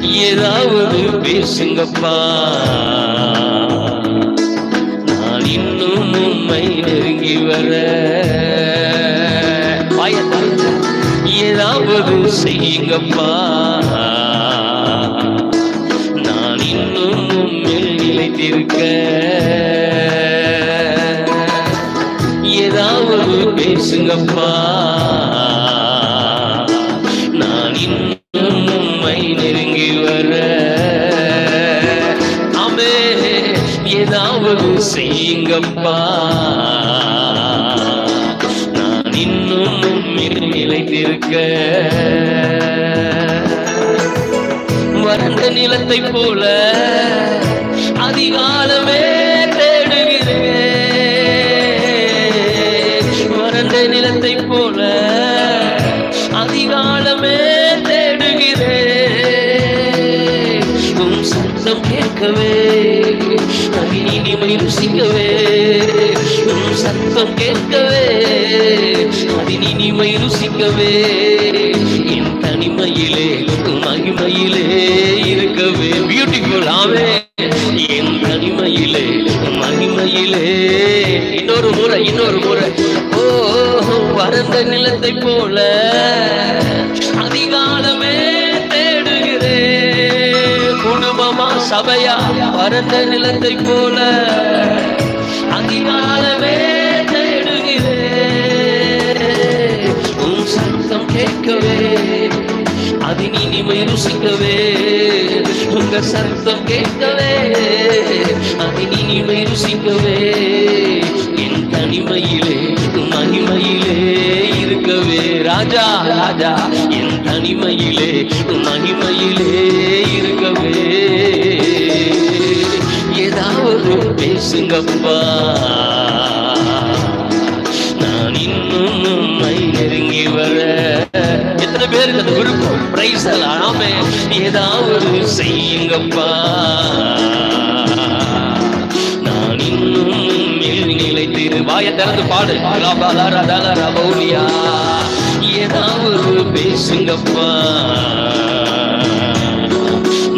ஏதாவது பேசுங்கப்பா, நான் இன்னும் உம்மை நெருங்கி வர. ஏதாவது செய்யுங்கப்பா, நான் இன்னும் உம்மில் நிலைத்திருக்க. ஏதாவது பேசுங்கப்பா, நான் இன்னும் உம்மை நெருங்கி வர. ஆமே, ஏதாவது செய்யுங்கப்பா, நான் இன்னும் உம்மில் நிலைத்திருக்க. வறண்ட நிலத்தை போல அதிகாலமே தேடுகிறேன். வறண்ட நிலத்தை போல அதிகாலமே தேடுகிறேன். உம் சத்தம் கேட்கவே அதில் இனிமை ருசிக்கவே. உம் சத்தம் கேட்கவே அதில் இனிமை ருசிக்கவே. என் தனிமையிலே மகிமையிலே இருக்கவே. பியூட்டிஃபுல். ஆமே, என் தனிமையிலே மகிமையிலே. இன்னொரு முறை. ஓ, வறண்ட நிலத்தை போல அதிகாலமே தேடுகிறேன். குடும்பமா சபையா, வறண்ட நிலத்தை போல அதிகாலமே தேடுகிறேன். உன் சத்தம் கேட்கவே அதின் இனிமை ருசிக்கவே. உங்க சத்தம் கேட்கவே அதின் இனிமை ருசிக்கவே. என் தனிமையிலே மகிமையிலே இருக்கவே. ராஜா ராஜா, என் தனிமையிலே மகிமையிலே இருக்கவே. ஏதாவது பேசுங்கப்பா, நான் இன்னும் உம்மை நெருங்கி வர. எத்தனை பேருக்கு அந்த விருப்பம்? பிரைஸ் எல்லாம். ஆமே, ஏதாவது செய்யுங்கப்பா, நான் இன்னும் உம்மில் நிலைத்திரு. வாயை திறந்து பாடு. ஏதாவது பேசுங்கப்பா,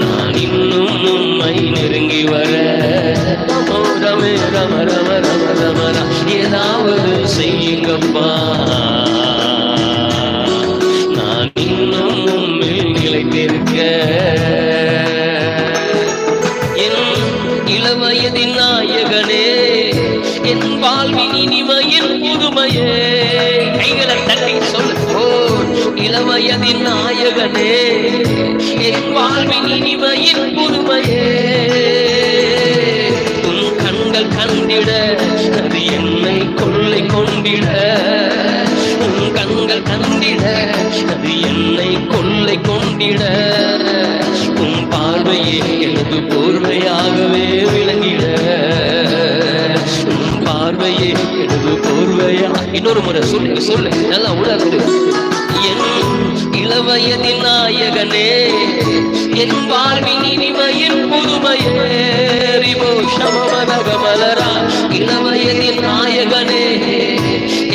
நான் இன்னும் உம்மை நெருங்கி வர. ரமே ரம ரம ரம ரம. ஏதாவது செய்யுங்கப்பா, நான் இன்னும் உம்மில் நிலைத்திருக்க. என் இளவயதின் நாயகனே, என் வாழ்வின் இனிமையின் புதுமையே. கைகளை தட்டி சொல்லு. ஓ, இளவயதின் நாயகனே, என் வாழ்வின் இனிமையின் புதுமையே. உன் கண்கள் கண்டிட அது என்னை கொள்ளை கொண்டிட. உன் கண்கள் கண்டிட அது என்னை கொள்ளை கொண்டிட. உன் பார்வையே எனது போர்வையாகவே விளங்கிட. உன் பார்வையே எனது போர்வையா. இன்னொரு முறை சொல்லு நல்லா உணர்ந்து. என் இளவயதின் நாயகனே, என் வாழ்வின் இனிமையின் புதுமையே. இளவயதின் நாயகனே,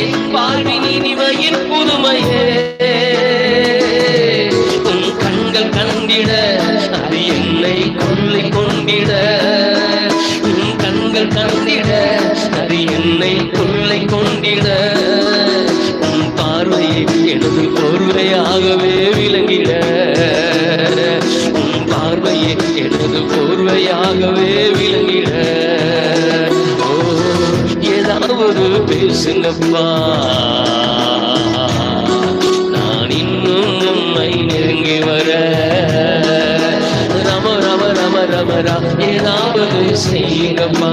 என் வாழ்வின் இனிமையின் புதுமையே. உன் கண்கள் கண்டிட அது என்னை கொள்ளை கொண்டிட. உன் கண்கள் கண்டிட அது என்னை கொள்ளை கொண்டிட. உன் பார்வையை எனது போர்வையாகவே விளங்கிட. உன் பார்வையை எனது போர்வையாகவே விளங்கிட. ஓ, ஏதாவது பேசுங்கப்பா, நான் இன்னும் உம்மை நெருங்கி வர. ரம ரம ரம ரம ரா. ஏதாவது செய்யுங்கப்பா,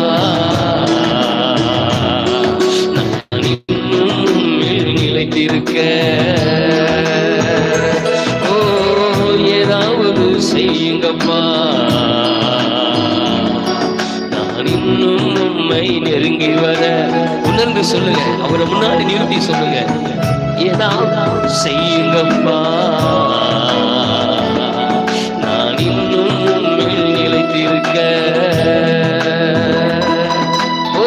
நான் இன்னும் உம்மில் நிலைத்திருக்க. ஓ, ஏதாவது செய்யுங்கப்பா, நான் இன்னும் உம்மை நெருங்கி வர. உணர்ந்து சொல்லுங்க. அவரை முன்னாடி நிறுத்தி சொல்லுங்க. ஏதாவது செய்யுங்கப்பா, நான் இன்னும் உம்மில் நிலைத்திருக்க. ஓ,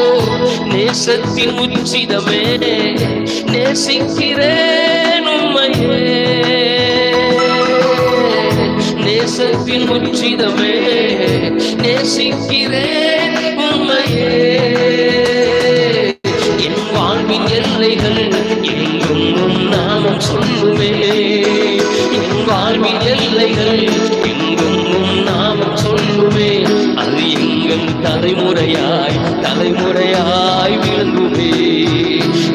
நேசத்தின் உச்சிதமே, நேசிக்கிறேன் உம்மையே. நேசத்தின் உச்சிதமே நேசிக்கிறேன் உண்மையே. என் வாழ்வின் எல்லைகள் எங்கும் உம் நாமம் சொல்லுவே. என் வாழ்வின் எல்லைகள் எங்கும் உம் நாமம் சொல்லுவே. அது எங்கள் தலைமுறையாய் தலைமுறையாய் விளங்குவே.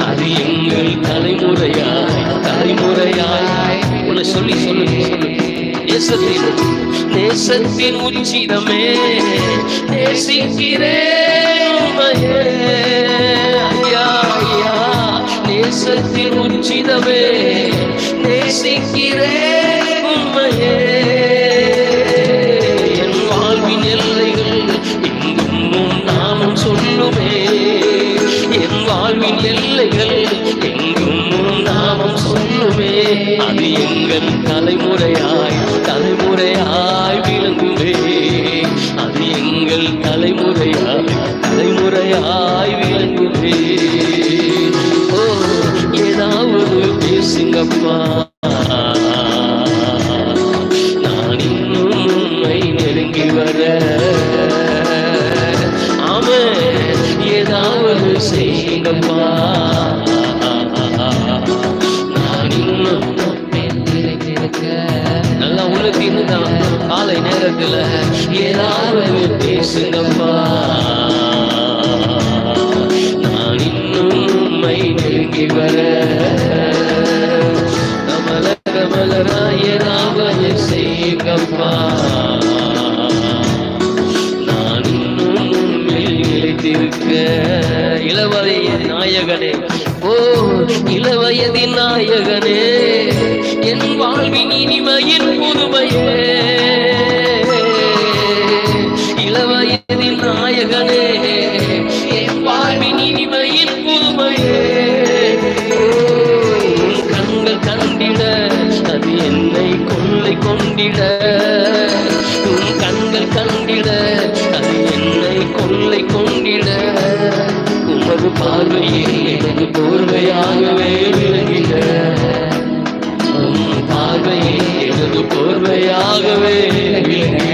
அது எங்கள் தலைமுறையாய் தலைமுறையாய். உன்னை சொல்லி சொல்லு நேசத்தின் உச்சிதமே நேசிக்கிறேன் உம்மையே. ஐயா ஐயா நேசத்தின் உச்சிதமே நேசிக்கிறேன் உம்மையே. என் வாழ்வின் எல்லைகள் எங்கும் உம் நாமம் சொல்லுமே. என் வாழ்வின் எல்லைகள் எங்கும் உம் நாமம் சொல்லுமே. அது எங்கள் தலைமுறையாய் தலைமுறையாய் விளங்குவே. அது எங்கள் தலைமுறையாய் தலைமுறையாய் விளங்குவே. ஓ ஏதாவது பேசுங்கப்பா, நான் இன்னும் உம்மை நெருங்கி வர. ஆமென். ஏதாவது செய்யுங்கப்பா, நான் இன்னும் நல்லா உள்ளுக்கு இன்னும் காலை நேரத்துல ஏதாவது பேசுங்கப்பா, நான் இன்னும் உம்மை நெருங்கி வர. மலர மலரா ஏதாவது செய்யுங்கப்பா, நான் இன்னும் உம்மில் நிலைத்திருக்க. இளவயதின் நாயகனே, ஓ இளவயதின் நாயகனே, என் வாழ்வின் இனிமையின் புதுமையே. இளவயதின் நாயகனே, என் வாழ்வின் இனிமையின் புதுமையே. கண்கள் கண்டிட அது என்னை கொள்ளை கொண்டிட. உன் கண்கள் கண்டிட அது என்னை கொள்ளை கொண்டிட. உமது பார்வையில் எனக்கு போர்வையாகவே விளங்கிட. பார்வையில் எனது போர்வையாகவே விளங்கிட.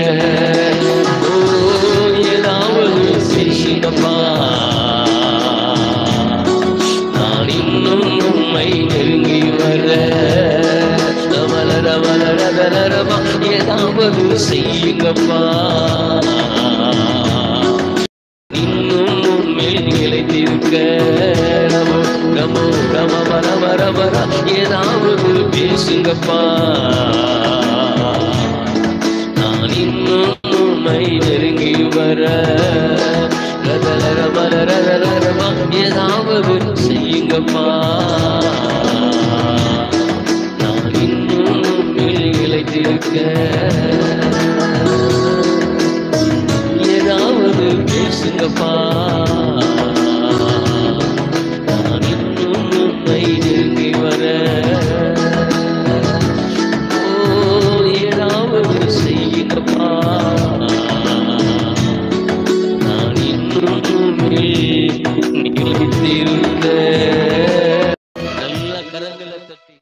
ஓ ஏதாவது செய்யுங்கப்பா, நான் இன்னும் உம்மை நெருங்கி வர. மலர மலர மலரமா ஏதாவது செய்யுங்கப்பா, இன்னும் உம்மில் நிலைத்திருக்க. நமோ நமோ நம வர வர வர ஏதாவது பேசுங்கப்பா, நான் இன்னும் உம்மை நெருங்கி வர. ரதலர மலர ரதரமா ஏதாவது செய்யுங்கப்பா, நான் இன்னும் உம்மில் நிலைத்திருக்க. ஏதாவது பேசுங்கப்பா.